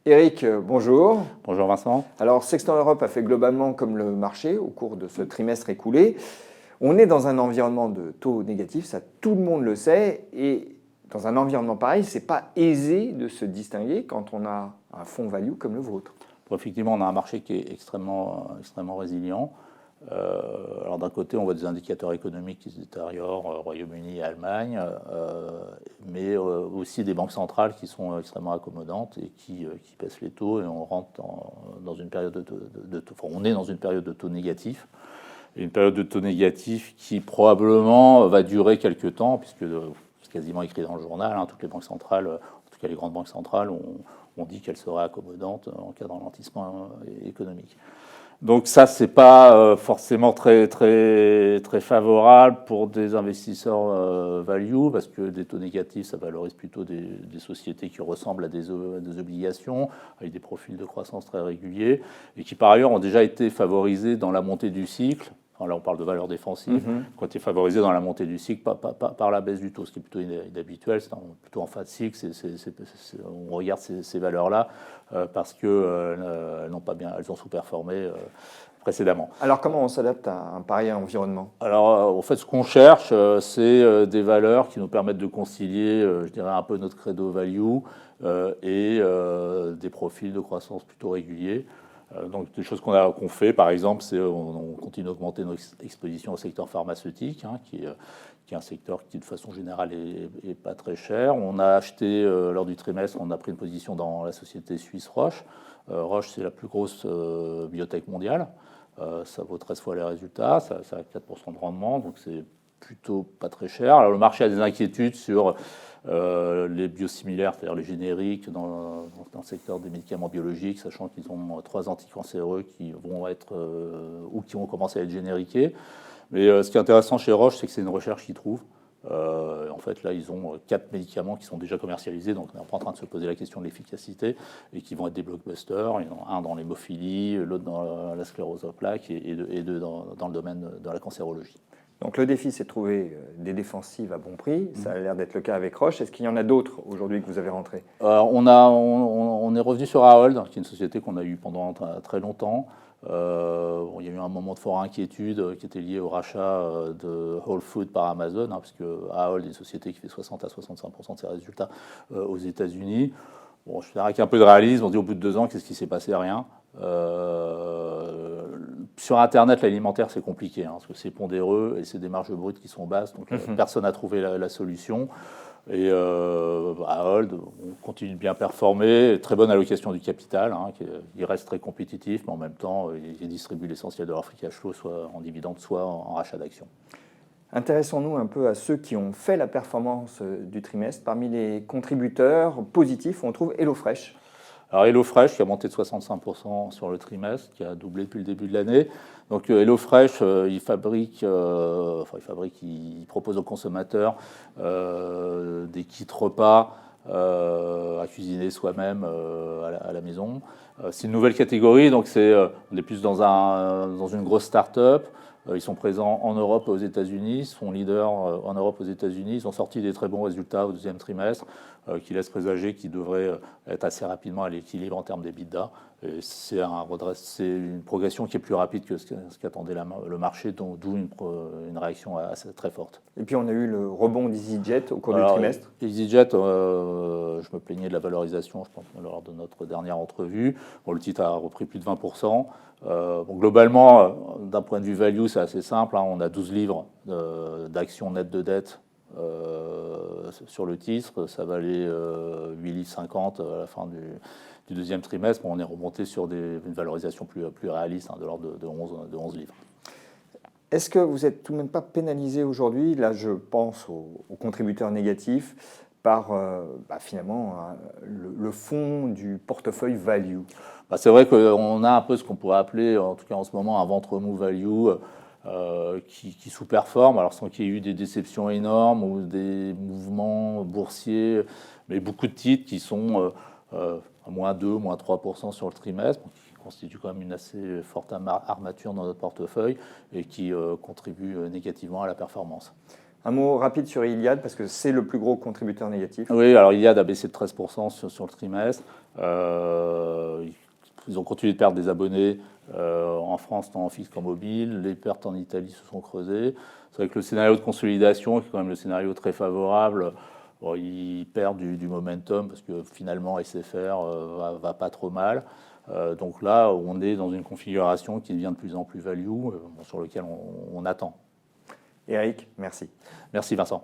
Eric, bonjour. Bonjour Vincent. Alors, Sextant Europe a fait globalement comme le marché au cours de ce trimestre écoulé. On est dans un environnement de taux négatifs, ça tout le monde le sait, et dans un environnement pareil, ce n'est pas aisé de se distinguer quand on a un fonds value comme le vôtre. Bon, effectivement, on a un marché qui est extrêmement résilient. Alors d'un côté, on voit des indicateurs économiques qui se détériorent, Royaume-Uni et Allemagne, mais aussi des banques centrales qui sont extrêmement accommodantes et qui baissent les taux, et on rentre dans une période de taux, enfin, on est dans une période de taux négatif. Et une période de taux négatif qui probablement va durer quelques temps, puisque c'est quasiment écrit dans le journal, toutes les banques centrales, en tout cas les grandes banques centrales, ont dit qu'elles seraient accommodantes en cas de ralentissement économique. Donc ça, c'est pas forcément très favorable pour des investisseurs value, parce que des taux négatifs, ça valorise plutôt des sociétés qui ressemblent à des obligations, avec des profils de croissance très réguliers, et qui par ailleurs ont déjà été favorisés dans la montée du cycle. Alors là, on parle de valeur défensive, quand tu es favorisé dans la montée du cycle par la baisse du taux, ce qui est plutôt inhabituel, c'est plutôt en fin de cycle, on regarde ces valeurs-là parce qu'elles elles ont sous-performé précédemment. Alors comment on s'adapte à un pareil environnement? Alors en fait, ce qu'on cherche, c'est des valeurs qui nous permettent de concilier, je dirais, un peu notre credo value et des profils de croissance plutôt réguliers. Donc des choses qu'on fait, par exemple, c'est on continue d'augmenter notre exposition au secteur pharmaceutique, qui est un secteur qui, de façon générale, est pas très cher. On a acheté, lors du trimestre, on a pris une position dans la société suisse Roche. Roche, c'est la plus grosse biotech mondiale. Ça vaut 13 fois les résultats, ça a 4% de rendement, donc c'est plutôt pas très cher. Alors le marché a des inquiétudes sur les biosimilaires, c'est-à-dire les génériques dans le secteur des médicaments biologiques, sachant qu'ils ont 3 anticancéreux qui vont être ou qui vont commencer à être génériqués. Mais ce qui est intéressant chez Roche, c'est que c'est une recherche qui trouve. En fait, là, ils ont 4 médicaments qui sont déjà commercialisés, donc on n'est pas en train de se poser la question de l'efficacité, et qui vont être des blockbusters. Il y en a un dans l'hémophilie, l'autre dans la sclérose en plaques, et deux dans le domaine de la cancérologie. Donc le défi, c'est de trouver des défensives à bon prix. Ça a l'air d'être le cas avec Roche. Est-ce qu'il y en a d'autres aujourd'hui que vous avez rentrés? On est revenu sur Ahold, qui est une société qu'on a eue pendant très longtemps. Il y a eu un moment de forte inquiétude qui était lié au rachat de Whole Foods par Amazon, puisque Ahold est une société qui fait 60 à 65% de ses résultats aux États-Unis. Bon, je dirais avec un peu de réalisme, on dit au bout de 2 ans, qu'est-ce qui s'est passé? Rien. Sur Internet, l'alimentaire, c'est compliqué, parce que c'est pondéreux et c'est des marges brutes qui sont basses, donc personne n'a trouvé la solution. Et Ahold, on continue de bien performer, très bonne allocation du capital, il reste très compétitif, mais en même temps, ils distribuent l'essentiel de leur free cash flow, soit en dividende, soit en rachat d'actions. Intéressons-nous un peu à ceux qui ont fait la performance du trimestre. Parmi les contributeurs positifs, on trouve HelloFresh. Alors HelloFresh qui a monté de 65% sur le trimestre, qui a doublé depuis le début de l'année. Donc HelloFresh, il propose aux consommateurs des kits repas à cuisiner soi-même à la maison. C'est une nouvelle catégorie, donc on est plus dans une grosse start-up. Ils sont présents en Europe et aux États-Unis, ils sont leaders en Europe et aux États-Unis. Ils ont sorti des très bons résultats au deuxième trimestre qui laissent présager qu'ils devraient être assez rapidement à l'équilibre en termes d'EBITDA. C'est une progression qui est plus rapide que ce qu'attendait le marché, d'où une réaction très forte. Et puis on a eu le rebond d'EasyJet au cours du trimestre. EasyJet, je me plaignais de la valorisation, je pense, lors de notre dernière entrevue. Bon, le titre a repris plus de 20%. Globalement, d'un point de vue value, c'est assez simple. On a 12 livres d'actions nettes de dette sur le titre. Ça valait 8,50 à la fin du deuxième trimestre. On est remonté sur une valorisation plus réaliste, de l'ordre de 11 livres. Est-ce que vous n'êtes tout de même pas pénalisé aujourd'hui, là je pense aux contributeurs négatifs, par finalement le fond du portefeuille value? C'est vrai qu'on a un peu ce qu'on pourrait appeler, en tout cas en ce moment, un ventre mou value qui sous-performe, alors sans qu'il y ait eu des déceptions énormes ou des mouvements boursiers, mais beaucoup de titres qui sont à moins 2, moins 3% sur le trimestre, qui constituent quand même une assez forte armature dans notre portefeuille et qui contribuent négativement à la performance. Un mot rapide sur Iliad, parce que c'est le plus gros contributeur négatif. Oui, alors Iliad a baissé de 13% sur le trimestre. Ils ont continué de perdre des abonnés en France, tant en fixe qu'en mobile. Les pertes en Italie se sont creusées. C'est vrai que le scénario de consolidation, qui est quand même le scénario très favorable, bon, ils perdent du momentum parce que finalement SFR va pas trop mal. Donc là, on est dans une configuration qui devient de plus en plus value, sur lequel on attend. Eric, merci. Merci Vincent.